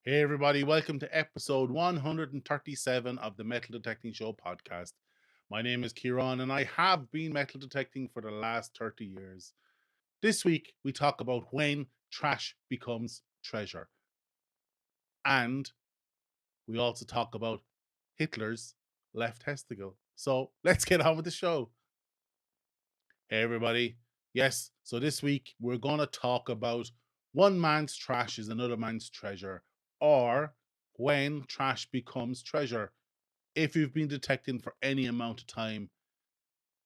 Hey, everybody, welcome to episode 137 of the Metal Detecting Show podcast. My name is Ciaran, and I have been metal detecting for the last 30 years. This week, we talk about when trash becomes treasure. And we also talk about Hitler's left testicle. So let's get on with the show. Hey, everybody. Yes, so this week, we're going to talk about one man's trash is another man's treasure, or when trash becomes treasure. If you've been detecting for any amount of time,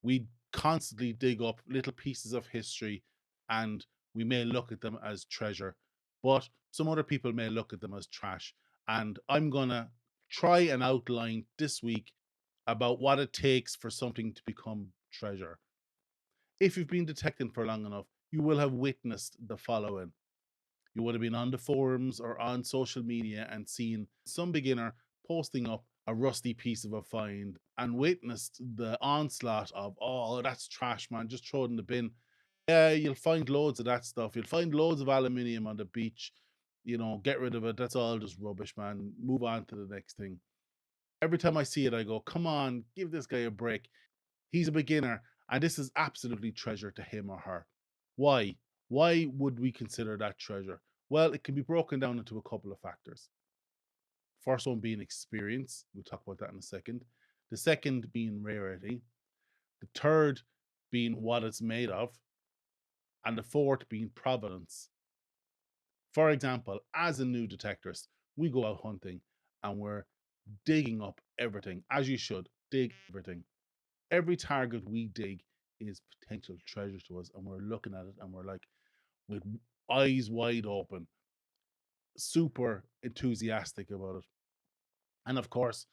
we constantly dig up little pieces of history and we may look at them as treasure, but some other people may look at them as trash. And I'm going to try and outline this week about what it takes for something to become treasure. If you've been detecting for long enough, you will have witnessed the following. You would have been on the forums or on social media and seen some beginner posting up a rusty piece of a find and witnessed the onslaught of, oh, that's trash, man, just throw it in the bin. Yeah, you'll find loads of that stuff. You'll find loads of aluminium on the beach. Get rid of it. That's all just rubbish, man. Move on to the next thing. Every time I see it, I go, come on, give this guy a break. He's a beginner, and this is absolutely treasure to him or her. Why? Why would we consider that treasure? Well, it can be broken down into a couple of factors. First one being experience. We'll talk about that in a second. The second being rarity. The third being what it's made of. And the fourth being provenance. For example, as a new detectorist, we go out hunting and we're digging up everything, as you should dig everything. Every target we dig is potential treasure to us, and we're looking at it and we're like, with eyes wide open, super enthusiastic about it. And of course,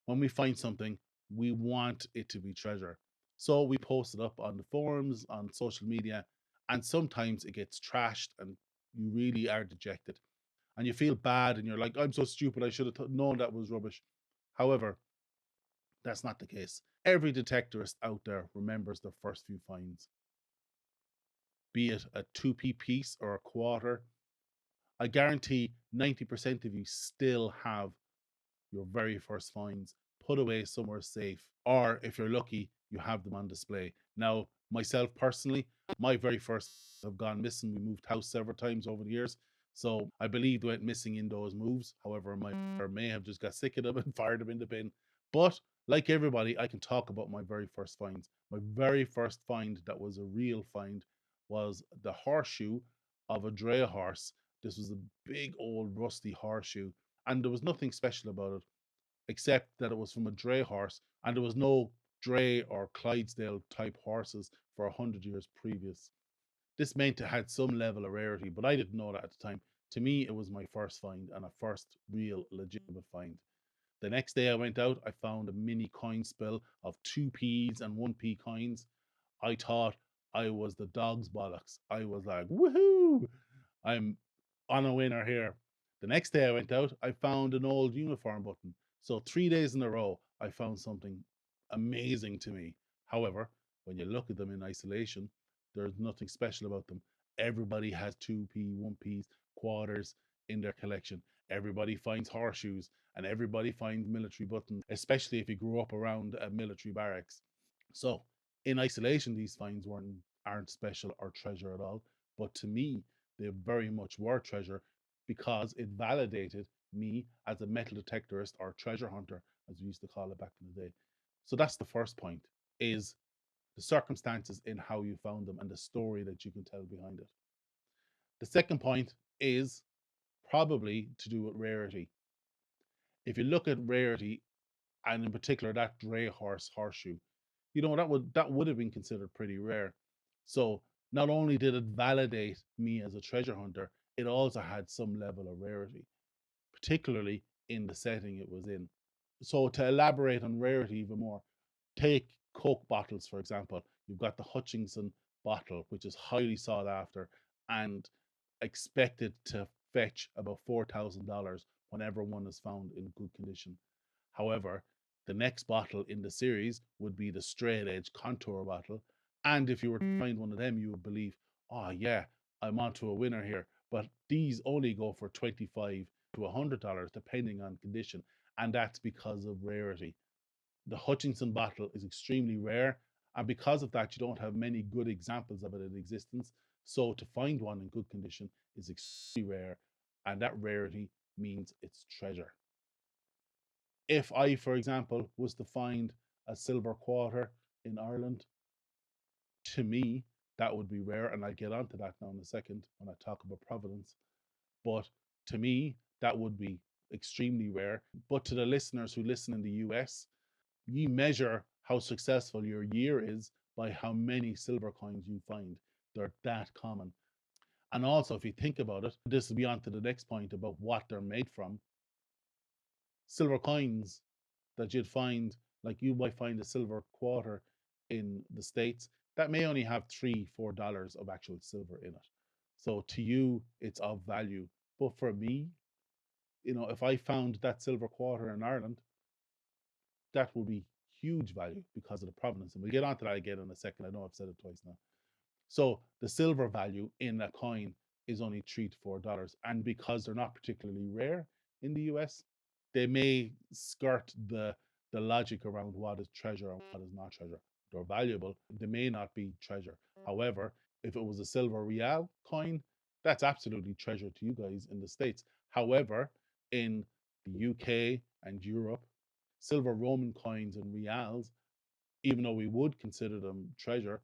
when we find something, we want it to be treasure. So we post it up on the forums, on social media, and sometimes it gets trashed and you really are dejected. And you feel bad and you're like, I'm so stupid. I should have known that was rubbish. However, that's not the case. Every detectorist out there remembers their first few finds, be it a 2p piece or a quarter. I guarantee 90% of you still have your very first finds put away somewhere safe, or if you're lucky, you have them on display. Now, myself personally, my very first have gone missing. We moved house several times over the years, so I believe they went missing in those moves. However, my mother may have just got sick of them and fired them in the bin. But like everybody, I can talk about my very first finds. My very first find that was a real find was the horseshoe of a dray horse. This was a big old rusty horseshoe, and there was nothing special about it except that it was from a dray horse, and there was no dray or Clydesdale type horses for 100 years previous. This meant it had some level of rarity, but I didn't know that at the time. To me, it was my first find and a first real legitimate find. The next day I went out, I found a mini coin spill of 2p's and 1p coins. I thought I was the dog's bollocks. I was like, woohoo! I'm on a winner here. The next day I went out, I found an old uniform button. So 3 days in a row, I found something amazing to me. However, when you look at them in isolation, there's nothing special about them. Everybody has 2p, 1p's, quarters in their collection. Everybody finds horseshoes and everybody finds military buttons, especially if you grew up around a military barracks. So, in isolation, these finds aren't special or treasure at all. But to me, they very much were treasure because it validated me as a metal detectorist or treasure hunter, as we used to call it back in the day. So that's the first point: is the circumstances in how you found them and the story that you can tell behind it. The second point is probably to do with rarity. If you look at rarity, and in particular that dray horse horseshoe, that would have been considered pretty rare. So not only did it validate me as a treasure hunter, it also had some level of rarity, particularly in the setting it was in. So to elaborate on rarity even more, take Coke bottles for example. You've got the Hutchinson bottle, which is highly sought after and expected to fetch about $4,000 whenever one is found in good condition. However, the next bottle in the series would be the straight edge contour bottle. And if you were to find one of them, you would believe, oh, yeah, I'm onto a winner here. But these only go for 25. to $100 depending on condition, and that's because of rarity. The Hutchinson bottle is extremely rare, and because of that, you don't have many good examples of it in existence. So to find one in good condition is extremely rare, and that rarity means it's treasure. If I, for example, was to find a silver quarter in Ireland, to me, that would be rare, and I'll get onto that now in a second when I talk about provenance. But to me, that would be extremely rare. But to the listeners who listen in the US, you measure how successful your year is by how many silver coins you find. They're that common. And also, if you think about it, this will be on to the next point about what they're made from. Silver coins that you'd find, like you might find a silver quarter in the States, that may only have $3, $4 of actual silver in it. So to you, it's of value. But for me, if I found that silver quarter in Ireland, that would be huge value because of the provenance. And we'll get onto that again in a second. I know I've said it twice now. So the silver value in a coin is only $3 to $4. And because they're not particularly rare in the US, they may skirt the logic around what is treasure and what is not treasure. They're valuable. They may not be treasure. However, if it was a silver real coin, that's absolutely treasure to you guys in the States. However, in the UK and Europe, silver Roman coins and reals, even though we would consider them treasure,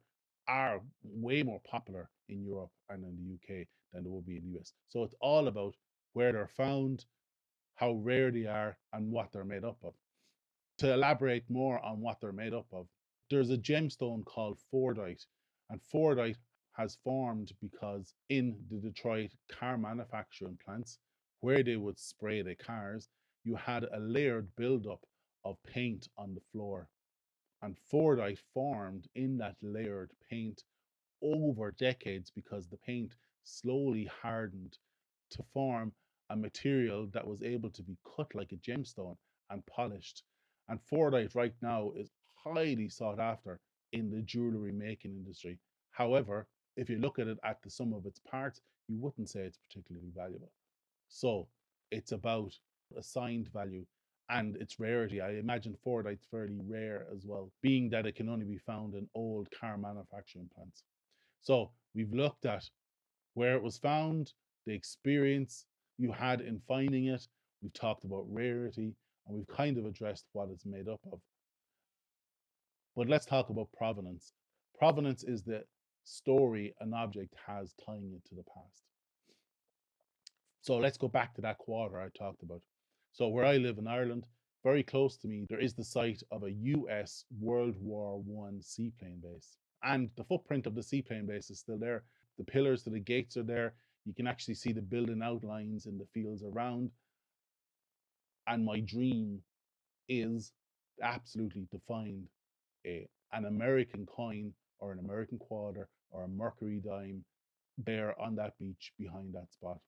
are way more popular in Europe and in the UK than they would be in the US. So it's all about where they're found, how rare they are, and what they're made up of. To elaborate more on what they're made up of, there's a gemstone called fordite, and fordite has formed because in the Detroit car manufacturing plants, where they would spray the cars, you had a layered buildup of paint on the floor, and fordite formed in that layered paint over decades because the paint slowly hardened to form a material that was able to be cut like a gemstone and polished. And fordite right now is highly sought after in the jewelry making industry. However, if you look at it at the sum of its parts, you wouldn't say it's particularly valuable. So it's about assigned value and its rarity. I imagine fordite's fairly rare as well, being that it can only be found in old car manufacturing plants. So we've looked at where it was found, the experience you had in finding it. We've talked about rarity, and we've kind of addressed what it's made up of. But let's talk about provenance. Provenance is the story an object has tying it to the past. So let's go back to that quarter I talked about. So where I live in Ireland, very close to me, there is the site of a US World War One seaplane base. And the footprint of the seaplane base is still there. The pillars to the gates are there. You can actually see the building outlines in the fields around. And my dream is absolutely to find an American coin or an American quarter or a Mercury dime there on that beach behind that spot.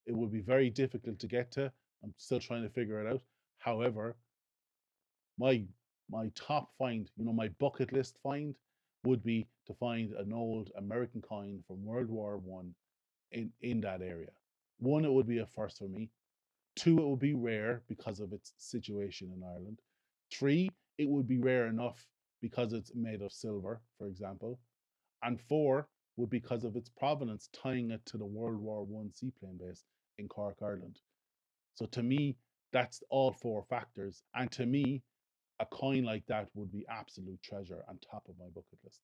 It would be very difficult to get to. I'm still trying to figure it out. However, my my top find, my bucket list find would be to find an old American coin from World War One in that area. One, it would be a first for me. Two, it would be rare because of its situation in Ireland. Three, it would be rare enough because it's made of silver, for example. And four would be because of its provenance, tying it to the World War One seaplane base in Cork, Ireland. So to me, that's all four factors. And to me, a coin like that would be absolute treasure on top of my bucket list.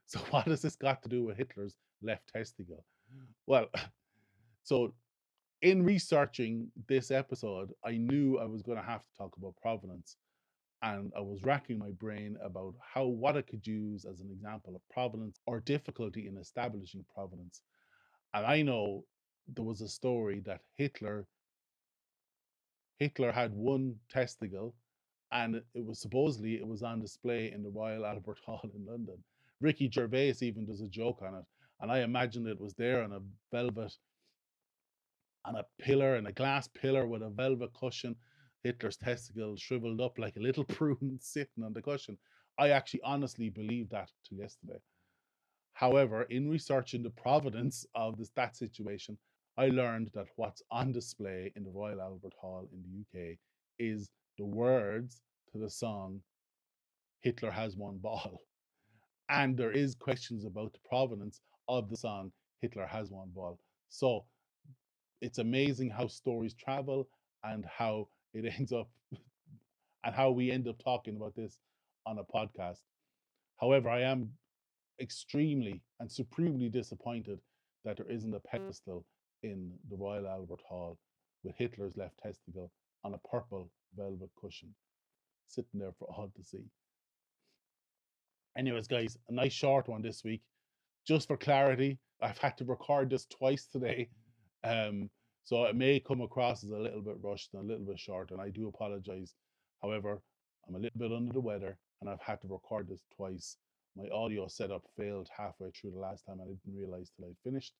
So what has this got to do with Hitler's left testicle? Well, so in researching this episode, I knew I was going to have to talk about provenance. And I was racking my brain about what I could use as an example of provenance or difficulty in establishing provenance. And I know there was a story that Hitler had one testicle, and it was supposedly it was on display in the Royal Albert Hall in London. Ricky Gervais even does a joke on it, and I imagine it was there on a velvet, on a pillar, and a glass pillar with a velvet cushion. Hitler's testicle shriveled up like a little prune sitting on the cushion. I actually honestly believed that till yesterday. However, in researching the provenance of that situation, I learned that what's on display in the Royal Albert Hall in the UK is the words to the song Hitler Has One Ball. And there is questions about the provenance of the song Hitler Has One Ball. So it's amazing how stories travel and how it ends up and how we end up talking about this on a podcast. However, I am extremely and supremely disappointed that there isn't a pedestal in the Royal Albert Hall with Hitler's left testicle on a purple velvet cushion sitting there for all to see. Anyways, guys, a nice short one this week. Just for clarity, I've had to record this twice today. Um, so it may come across as a little bit rushed and a little bit short, and I do apologize. However, I'm a little bit under the weather and I've had to record this twice. My audio setup failed halfway through the last time. I didn't realize till I finished.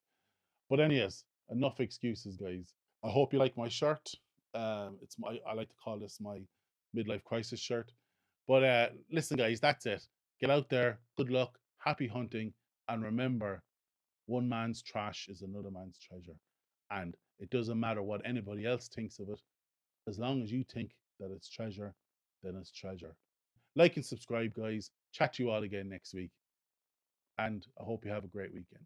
But anyways, enough excuses, guys. I hope you like my shirt. It's my I like to call this my midlife crisis shirt. But listen, guys, that's it. Get out there. Good luck. Happy hunting. And remember, one man's trash is another man's treasure. And it doesn't matter what anybody else thinks of it. As long as you think that it's treasure, then it's treasure. Like and subscribe, guys. Chat to you all again next week. And I hope you have a great weekend.